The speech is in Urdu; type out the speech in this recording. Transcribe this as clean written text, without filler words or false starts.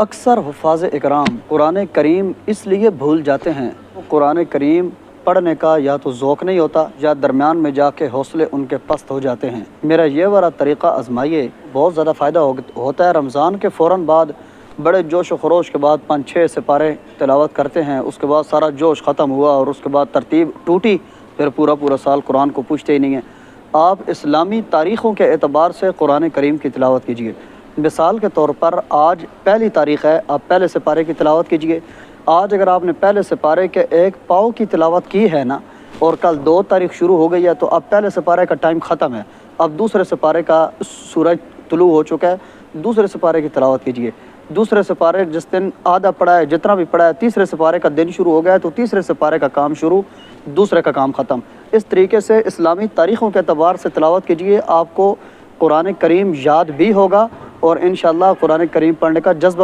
اکثر حفاظ اکرام قرآن کریم اس لیے بھول جاتے ہیں، قرآن کریم پڑھنے کا یا تو ذوق نہیں ہوتا یا درمیان میں جا کے حوصلے ان کے پست ہو جاتے ہیں۔ میرا یہ والا طریقہ آزمائیے، بہت زیادہ فائدہ ہوتا ہے۔ رمضان کے فوراً بعد بڑے جوش و خروش کے بعد 5-6 سپارے تلاوت کرتے ہیں، اس کے بعد سارا جوش ختم ہوا اور اس کے بعد ترتیب ٹوٹی، پھر پورا سال قرآن کو پوچھتے ہی نہیں ہیں۔ آپ اسلامی تاریخوں کے اعتبار سے قرآن کریم کی تلاوت کیجیے۔ مثال کے طور پر آج پہلی تاریخ ہے، آپ پہلے سپارے کی تلاوت کیجیے۔ آج اگر آپ نے پہلے سپارے کے 1 پاؤ کی تلاوت کی ہے نا، اور کل 2 تاریخ شروع ہو گئی ہے، تو اب پہلے سپارے کا ٹائم ختم ہے، اب دوسرے سپارے کا سورج طلوع ہو چکا ہے، دوسرے سپارے کی تلاوت کیجیے۔ دوسرے سپارے جس دن آدھا پڑھا ہے، جتنا بھی پڑھا ہے، تیسرے سپارے کا دن شروع ہو گیا ہے تو تیسرے سپارے کا کام شروع، دوسرے کا کام ختم۔ اس طریقے سے اسلامی تاریخوں کے اعتبار سے تلاوت کیجیے، آپ کو قرآن کریم یاد بھی ہوگا اور انشاءاللہ قرآن کریم پڑھنے کا جذبہ